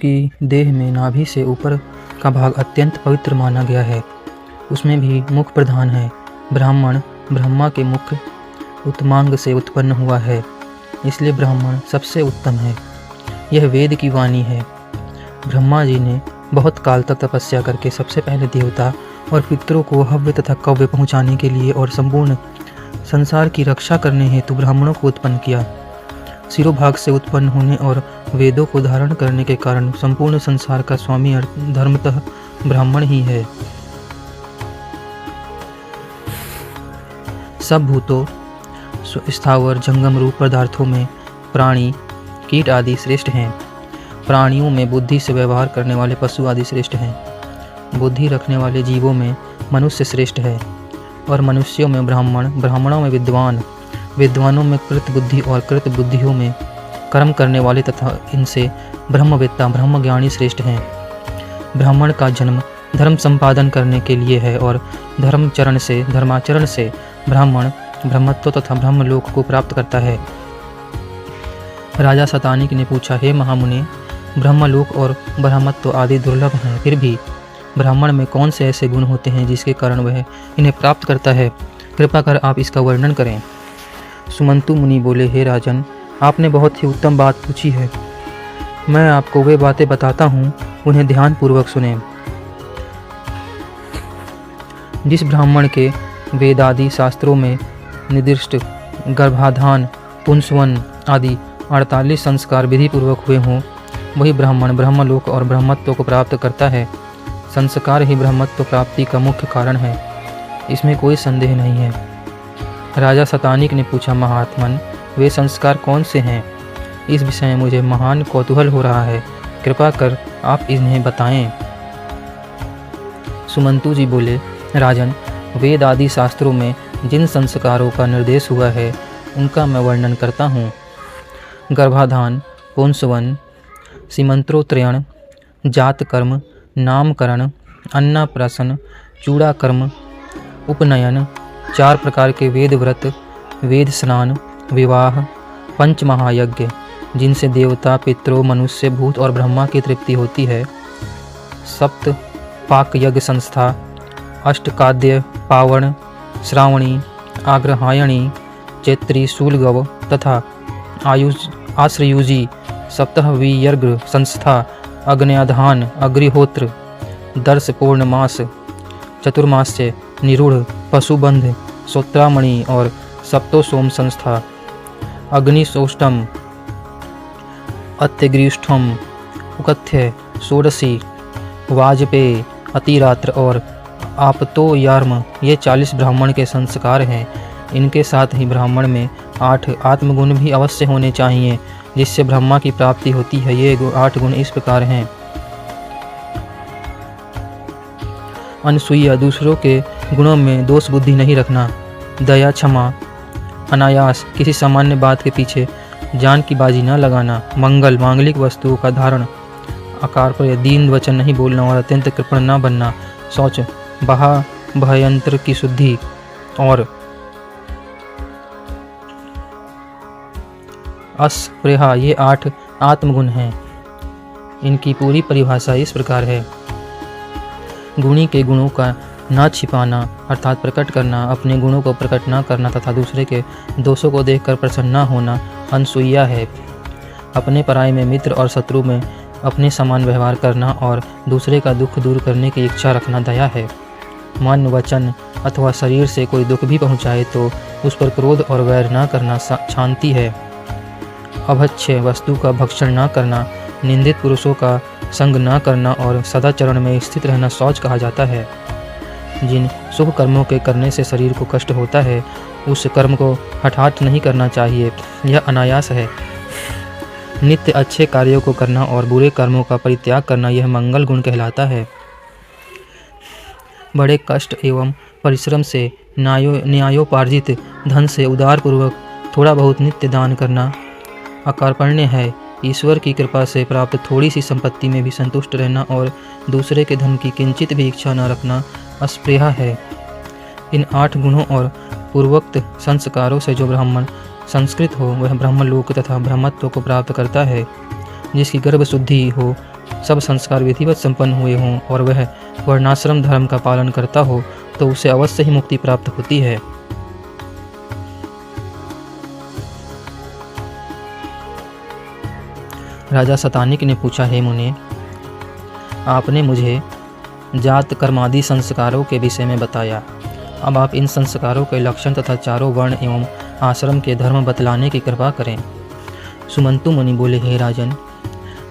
उसकी देह में नाभि से ऊपर का भाग अत्यंत पवित्र माना गया है। उसमें भी मुख प्रधान है। ब्राह्मण ब्रह्मा के मुख उत्तमांग से उत्पन्न हुआ है, इसलिए ब्राह्मण सबसे उत्तम है। यह वेद की वाणी है। ब्रह्मा जी ने बहुत काल तक तपस्या करके सबसे पहले देवता और पितरों को हव्य तथा कव्य पहुँचाने के लिए और संपूर्ण संसार की रक्षा करने हेतु ब्राह्मणों को उत्पन्न किया। सिरोभाग से उत्पन्न होने और वेदों को धारण करने के कारण संपूर्ण संसार का स्वामी धर्मतः ब्राह्मण ही है। सब भूतों स्थावर जंगम रूप पदार्थों में प्राणी कीट आदि श्रेष्ठ हैं। प्राणियों में बुद्धि से व्यवहार करने वाले पशु आदि श्रेष्ठ हैं। बुद्धि रखने वाले जीवों में मनुष्य श्रेष्ठ है और मनुष्यों में ब्राह्मण, ब्राह्मणों में विद्वान, विद्वानों में कृत बुद्धि और कृत बुद्धियों में कर्म करने वाले तथा इनसे ब्रह्मवेत्ता ब्रह्मज्ञानी श्रेष्ठ हैं। ब्राह्मण का जन्म धर्म संपादन करने के लिए है और धर्माचरण से ब्राह्मण ब्रह्मत्व तथा ब्रह्मलोक को प्राप्त करता है। राजा शतानिक ने पूछा, हे महामुने, ब्रह्मलोक और ब्रह्मत्व आदि दुर्लभ हैं, फिर भी ब्राह्मण में कौन से ऐसे गुण होते हैं जिसके कारण वह इन्हें प्राप्त करता है? कृपा कर आप इसका वर्णन करें। सुमंतु मुनि बोले, हे राजन, आपने बहुत ही उत्तम बात पूछी है। मैं आपको वे बातें बताता हूँ, उन्हें ध्यानपूर्वक सुनें। जिस ब्राह्मण के वेदादि शास्त्रों में निर्दिष्ट गर्भाधान, पुंसवन आदि 48 संस्कार विधि पूर्वक हुए हों, वही ब्राह्मण ब्रह्मलोक और ब्रह्मत्व को प्राप्त करता है। संस्कार ही ब्रह्मत्व प्राप्ति का मुख्य कारण है, इसमें कोई संदेह नहीं है। राजा शतानिक ने पूछा, महात्मन, वे संस्कार कौन से हैं? इस विषय में मुझे महान कौतूहल हो रहा है, कृपा कर आप इन्हें बताएं। सुमंतु जी बोले, राजन, वेद आदि शास्त्रों में जिन संस्कारों का निर्देश हुआ है उनका मैं वर्णन करता हूँ। गर्भाधान, पुंसवन, सीमंत्रोत्रयण, जात कर्म, नामकरण, अन्नप्राशन, चूड़ाकर्म, उपनयन, 4 प्रकार के वेद व्रत, वेद स्नान, विवाह, 5 महायज्ञ जिनसे देवता, पितरों, मनुष्य, भूत और ब्रह्मा की तृप्ति होती है, 7 पाक यज्ञ संस्था, अष्टकाद्य, पावण, श्रावणी, आग्रहायणी, चैत्री, शूलगव तथा आश्रयुजी, सप्तहवीयर्घ संस्था, अग्न्याधान, अग्निहोत्र, दर्श, पूर्णमास, चतुर्मास्य, निरूढ़, पशुबंध, श्रोत्रामणि और सप्तोसोम संस्था, अग्निशोष्टम, अत्यग्रीष्ठम, उकथ्य, षोडशी, वाजपेय, अतिरात्र और आपतोयार्म, ये 40 ब्राह्मण के संस्कार हैं। इनके साथ ही ब्राह्मण में 8 आत्मगुण भी अवश्य होने चाहिए, जिससे ब्रह्मा की प्राप्ति होती है। ये 8 गुण इस प्रकार हैं। अनसूया, दूसरों के गुणों में दोष बुद्धि नहीं रखना। दया, क्षमा, अनायास, किसी सामान्य बात के पीछे जान की बाजी न लगाना। मंगल, मांगलिक वस्तुओं का धारण, आकार पर दीन वचन नहीं बोलना और अत्यंत कृपण न बनना। शौच, भयंत्र की शुद्धि और अस्पृहा, ये 8 आत्मगुण हैं। इनकी पूरी परिभाषा इस प्रकार है। गुणी के गुणों का न छिपाना अर्थात प्रकट करना, अपने गुणों को प्रकट न करना तथा दूसरे के दोषों को देखकर प्रसन्न न होना अनसूया है। अपने पराये में मित्र और शत्रु में अपने समान व्यवहार करना और दूसरे का दुख दूर करने की इच्छा रखना दया है। मन, वचन अथवा शरीर से कोई दुख भी पहुँचाए तो उस पर क्रोध और वैर न करना शांति है। अभक्ष्य वस्तु का भक्षण न करना, निंदित पुरुषों का संग न करना और सदाचरण में स्थित रहना शौच कहा जाता है। जिन शुभ कर्मों के करने से शरीर को कष्ट होता है, उस कर्म को हठात नहीं करना चाहिए, यह अनायास है। नित्य अच्छे कार्यों को करना और बुरे कर्मों का परित्याग करना, यह मंगल गुण कहलाता है। बड़े कष्ट एवं परिश्रम से न्यायोपार्जित धन से उदारपूर्वक थोड़ा बहुत नित्य दान करना अकार्पण्य है। ईश्वर की कृपा से प्राप्त थोड़ी सी संपत्ति में भी संतुष्ट रहना और दूसरे के धन की किंचित भी इच्छा न रखना अस्पृहा है। इन 8 गुणों और पूर्वोक्त संस्कारों से जो ब्राह्मण संस्कृत हो, वह ब्रह्मलोक तथा ब्रह्मत्व को प्राप्त करता है। जिसकी गर्भ शुद्धि हो, सब संस्कार विधिवत संपन्न हुए हों और वह वर्णाश्रम धर्म का पालन करता हो तो उसे अवश्य ही मुक्ति प्राप्त होती है। राजा शतानिक ने पूछा, हे मुने, आपने मुझे जात कर्मादि संस्कारों के विषय में बताया। अब आप इन संस्कारों के लक्षण तथा चारों वर्ण एवं आश्रम के धर्म बतलाने की कृपा करें। सुमंतु मुनि बोले, हे राजन,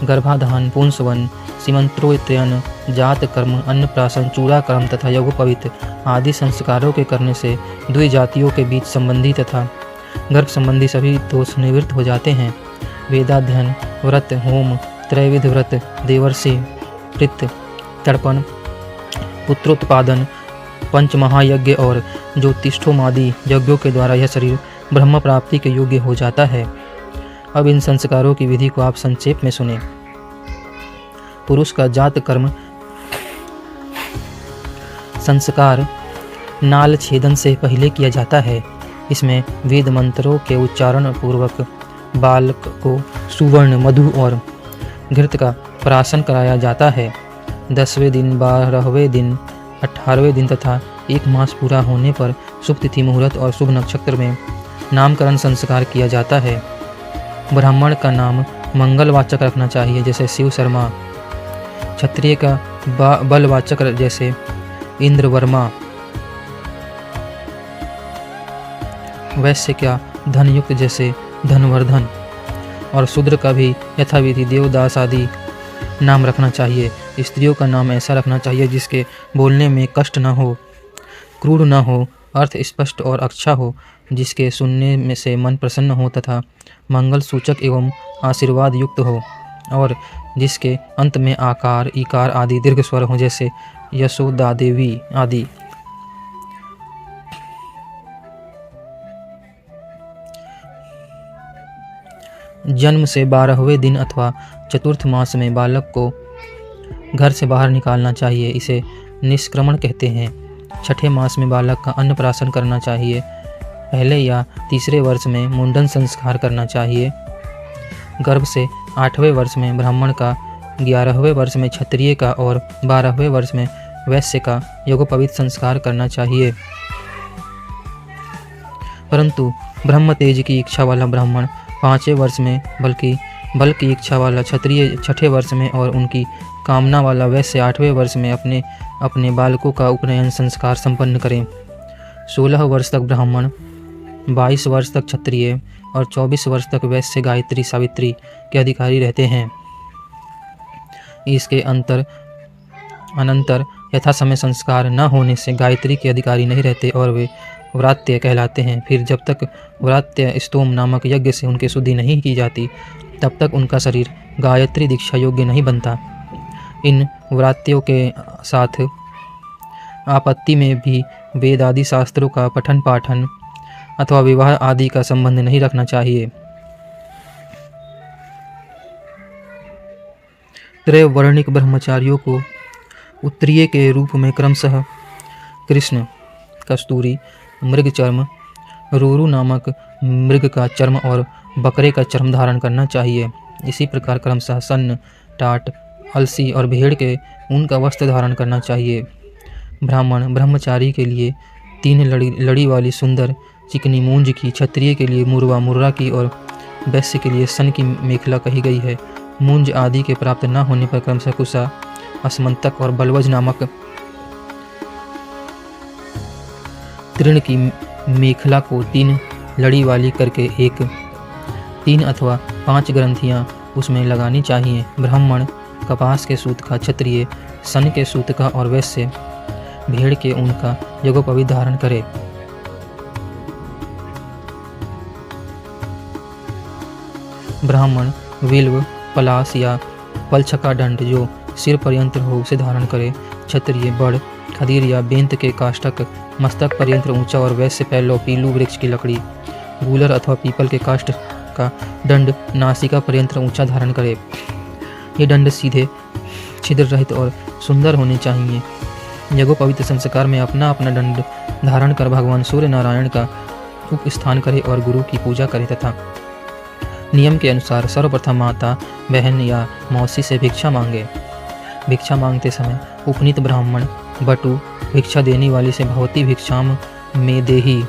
गर्भाधान, पुंसवन, सीमंत्रोत्रयन, जात कर्म, अन्नप्राशन, चूड़ाकर्म तथा यज्ञोपवीत आदि संस्कारों के करने से द्विजातियों के बीच संबंधी तथा गर्भ संबंधी सभी दोष निवृत्त हो जाते हैं। वेदाध्ययन, व्रत, होम, त्रैविध व्रत, देवर्षि, कृत, तर्पण, पुत्रोत्पादन, पंच महायज्ञ और ज्योतिष्ठोमादि यज्ञों के द्वारा यह शरीर ब्रह्म प्राप्ति के योग्य हो जाता है। अब इन संस्कारों की विधि को आप संक्षेप में सुने। पुरुष का जात कर्म संस्कार नाल छेदन से पहले किया जाता है। इसमें वेद मंत्रों के उच्चारण पूर्वक बालक को सुवर्ण, मधु और घृत का प्राशन कराया जाता है। 10वें दिन, 12वें दिन, 18वें दिन तथा 1 मास पूरा होने पर शुभ तिथि, मुहूर्त और शुभ नक्षत्र में नामकरण संस्कार किया जाता है। ब्राह्मण का नाम मंगलवाचक रखना चाहिए, जैसे शिव शर्मा। क्षत्रिय का बलवाचक जैसे इंद्र वर्मा। वैश्य का धनयुक्त जैसे धनवर्धन। और शूद्र का भी यथाविधि देवदास आदि नाम रखना चाहिए। स्त्रियों का नाम ऐसा रखना चाहिए जिसके बोलने में कष्ट न हो, क्रूर न हो, अर्थ स्पष्ट और अच्छा हो, जिसके सुनने में से मन प्रसन्न हो तथा मंगल सूचक एवं आशीर्वाद युक्त हो, और जिसके अंत में आकार, इकार आदि दीर्घ स्वर हो, जैसे यशोदा देवी आदि। जन्म से 12वें दिन अथवा चतुर्थ मास में बालक को घर से बाहर निकालना चाहिए, इसे निष्क्रमण कहते हैं। 6ठे मास में बालक का अन्नप्राशन करना चाहिए। पहले या तीसरे वर्ष में मुंडन संस्कार करना चाहिए। गर्भ से 8वें वर्ष में ब्राह्मण का, 11वें वर्ष में क्षत्रिय का और 12वें वर्ष में वैश्य का यज्ञोपवीत संस्कार करना चाहिए। परंतु ब्रह्म तेज की इच्छा वाला ब्राह्मण 5वें वर्ष में, बल की इच्छा वाला क्षत्रिय 6ठे वर्ष में और उनकी कामना वाला वैश्य 8वें वर्ष में अपने अपने बालकों का उपनयन संस्कार संपन्न करें। 16 वर्ष तक ब्राह्मण, 22 वर्ष तक क्षत्रिय और 24 वर्ष तक वैश्य गायत्री सावित्री के अधिकारी रहते हैं। इसके अनंतर यथा समय संस्कार न होने से गायत्री के अधिकारी नहीं रहते और वे व्रात्य कहलाते हैं। फिर जब तक व्रात्य स्तोम नामक यज्ञ से उनकी शुद्धि नहीं की जाती तब तक उनका शरीर गायत्री दीक्षा योग्य नहीं बनता। इन व्रात्यों के साथ आपत्ति में भी वेद आदि शास्त्रों का पठन पाठन अथवा विवाह आदि का संबंध नहीं रखना चाहिए। त्रैवर्णिक ब्रह्मचारियों को उत्तरीय के रूप में क्रमशः कृष्ण, कस्तूरी, मृग चर्म, रोरू नामक मृग का चर्म और बकरे का चर्म धारण करना चाहिए। इसी प्रकार क्रमशः सन्न, टाट, अलसी और भेड़ के ऊन का वस्त्र धारण करना चाहिए। ब्राह्मण ब्रह्मचारी के लिए 3 लड़ी वाली सुंदर चिकनी मूंज की, क्षत्रिय के लिए मुर्वा मुर्रा की और वैश्य के लिए सन की मेखला कही गई है। मूंज आदि के प्राप्त न होने पर क्रमशः कुसा, असमंतक और बलवज नामक तृण की मेखला को 3 लड़ी वाली करके 3 अथवा 5 ग्रंथियां उसमें लगानी चाहिए। ब्राह्मण कपास के सूत का, क्षत्रिय सन के सूत का और वैश्य भेड़ के ऊन का यज्ञोपवीत धारण करे। ब्राह्मण विल्व, पलाश या पलछका दंड जो सिर पर्यंत हो उसे धारण करे। क्षत्रिय बड़, खदीर या बेंत के काष्ठक मस्तक पर्यंत ऊंचा और वैश्य पैलो, पीलू वृक्ष की लकड़ी, गूलर अथवा पीपल के काष्ठ का दंड नासिका पर्यंत ऊंचा धारण करे। ये दंड सीधे, छिद्र रहित और सुंदर होने चाहिए। यज्ञोपवीत संस्कार में अपना अपना दंड धारण कर भगवान सूर्य नारायण का उपस्थान करे और गुरु की पूजा करे तथा नियम के अनुसार सर्वप्रथम माता, बहन या मौसी से भिक्षा मांगे। भिक्षा मांगते समय उपनीत ब्राह्मण, बटु भिक्षा देने वाली से भवती भिक्षाम में देही,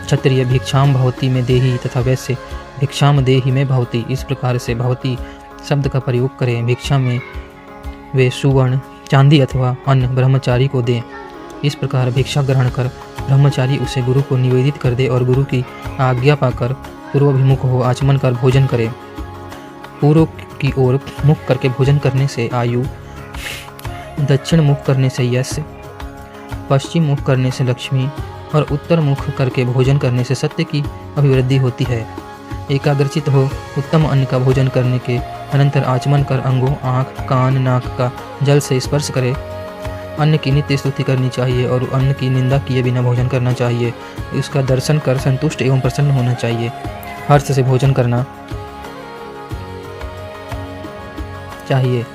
क्षत्रिय भिक्षाम भवती में देही तथा वैश्य भिक्षाम देही में भवती, इस प्रकार से भवती शब्द का प्रयोग करें। भिक्षा में वे सुवर्ण, चांदी अथवा अन्न ब्रह्मचारी को दें। इस प्रकार भिक्षा ग्रहण कर ब्रह्मचारी उसे गुरु को निवेदित कर दे और गुरु की आज्ञा पाकर पूर्वाभिमुख हो आचमन कर भोजन करे। पूर्व की ओर मुख करके भोजन करने से आयु, दक्षिण मुख करने से यश, पश्चिम मुख करने से लक्ष्मी और उत्तर मुख करके भोजन करने से सत्य की अभिवृद्धि होती है। एकाग्रचित हो उत्तम अन्न का भोजन करने के अनंतर आचमन कर अंगों, आँख, कान, नाक का जल से स्पर्श करे। अन्न की नित्य स्तुति करनी चाहिए और अन्न की निंदा किए बिना भोजन करना चाहिए। उसका दर्शन कर संतुष्ट एवं प्रसन्न होना चाहिए। हर्ष से भोजन करना चाहिए।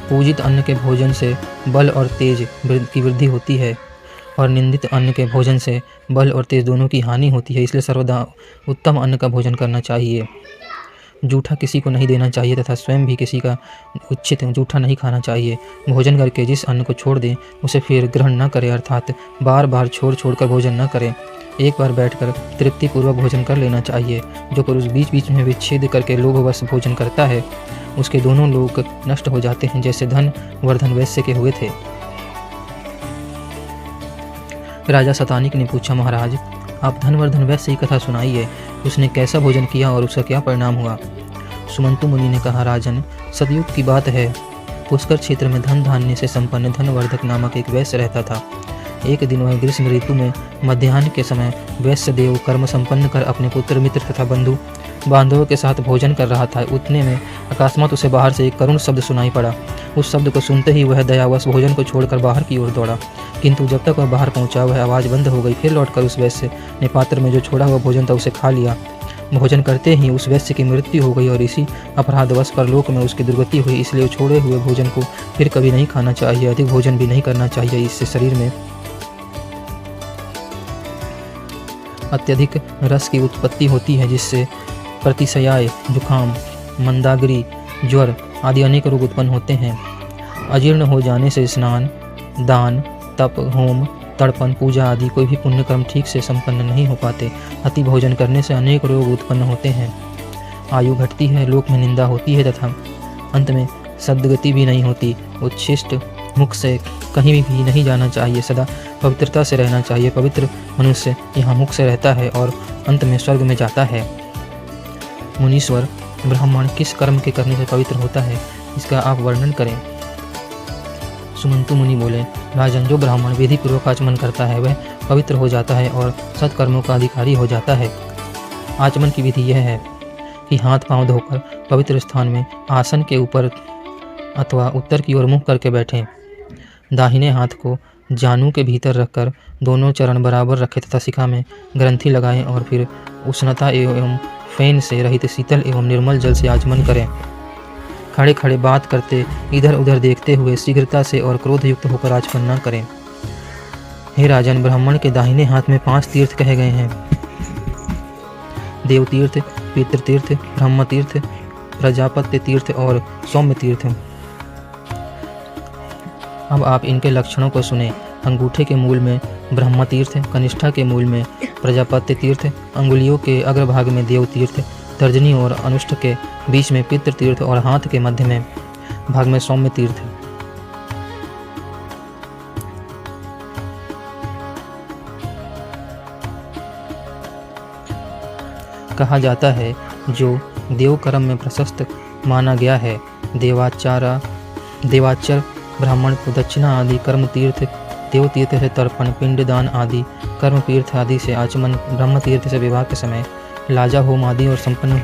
पूजित अन्न के भोजन से बल और तेज की वृद्धि होती है और निंदित अन्न के भोजन से बल और तेज दोनों की हानि होती है। इसलिए सर्वदा उत्तम अन्न का भोजन करना चाहिए। जूठा किसी को नहीं देना चाहिए तथा स्वयं भी किसी का उचित जूठा नहीं खाना चाहिए। भोजन करके जिस अन्न को छोड़ दें उसे फिर ग्रहण न करें, अर्थात बार बार छोड़ कर भोजन न करें। एक बार बैठकर तृप्तिपूर्वक भोजन कर लेना चाहिए। जो पुरुष बीच बीच में विच्छेद करके लोभवश भोजन करता है उसके दोनों लोक नष्ट हो जाते हैं, जैसे धन वर्धन वैश्य के हुए थे। राजा शतानिक ने पूछा, महाराज आप धनवर्धन वैश्य की कथा सुनाइए। उसने कैसा भोजन किया और उसका क्या परिणाम हुआ? सुमंतु मुनि ने कहा, राजन सतयुग की बात है। पुष्कर क्षेत्र में धन धान्य से संपन्न धनवर्धक नामक एक वैश्य रहता था। एक दिन वह ग्रीष्म ऋतु में मध्याह्न के समय वैश्य देव कर्म संपन्न कर अपने पुत्र मित्र तथा बंधु बांधवों के साथ भोजन कर रहा था। उतने में अकस्मात उसे बाहर से एक करुण शब्द सुनाई पड़ा। उस शब्द को सुनते ही वह दयावश भोजन को छोड़कर बाहर की ओर दौड़ा, किंतु जब तक वह बाहर पहुंचा वह आवाज़ बंद हो गई। फिर लौटकर उस वैश्य ने पात्र में जो छोड़ा हुआ भोजन था उसे खा लिया। भोजन करते ही उस वैश्य की मृत्यु हो गई और इसी अपराधवश परलोक में उसकी दुर्गति हुई। इसलिए छोड़े हुए भोजन को फिर कभी नहीं खाना चाहिए। अधिक भोजन भी नहीं करना चाहिए, इससे शरीर में अत्यधिक रस की उत्पत्ति होती है, जिससे प्रतिशयाय, जुखाम, मंदाग्नि, ज्वर आदि अनेक रोग उत्पन्न होते हैं। अजीर्ण हो जाने से स्नान, दान, तप, होम, तर्पण, पूजा आदि कोई भी पुण्य कर्म ठीक से संपन्न नहीं हो पाते। अति भोजन करने से अनेक रोग उत्पन्न होते हैं। आयु घटती है, लोक में निंदा होती है तथा अंत में सद्गति भी नहीं होती। उच्छिष्ट मुख से कहीं भी नहीं जाना चाहिए। सदा पवित्रता से रहना चाहिए। पवित्र मनुष्य यहाँ मुख से रहता है और अंत में स्वर्ग में जाता है। मुनीश्वर, ब्राह्मण किस कर्म के करने से पवित्र होता है, इसका आप वर्णन करें। सुमंतु मुनि बोले, राजन जो ब्राह्मण विधि पूर्वक आचमन करता है वह पवित्र हो जाता है और सत्कर्मों का अधिकारी हो जाता है। आचमन की विधि यह है कि हाथ पांव धोकर पवित्र स्थान में आसन के ऊपर अथवा उत्तर की ओर मुँह करके बैठें। दाहिने हाथ को जानु के भीतर रखकर दोनों चरण बराबर रखें तथा शिखा में ग्रंथि लगाएं और फिर उष्णता एवं फैन से रहित शीतल एवं निर्मल जल से आचमन करें। खड़े खड़े बात करते, इधर उधर देखते हुए शीघ्रता से और क्रोध युक्त होकर आचमन न करें। हे राजन, ब्राह्मण के दाहिने हाथ में 5 तीर्थ कहे गए हैं। देव तीर्थ, पितृ तीर्थ, ब्रह्म तीर्थ, प्रजापत्य तीर्थ और सौम्य तीर्थ। अब आप इनके लक्षणों को सुने। अंगूठे के मूल में ब्रह्म तीर्थ, कनिष्ठा के मूल में प्रजापत्य तीर्थ, अंगुलियों के अग्रभाग में देव तीर्थ, तर्जनी और अनुष्ठ के बीच में पितृ तीर्थ और हाथ के मध्य में भाग में सौम्य तीर्थ। कहा जाता है जो देव कर्म में प्रशस्त माना गया है। देवाचर ब्राह्मण को दक्षिणा आदि कर्म तीर्थ, देव तीर्थ से तर्पण, पिंडदान आदि कर्म तीर्थ आदि से आचमन, ब्रह्म तीर्थ से विवाह के समय लाजा होम आदि और संपन्न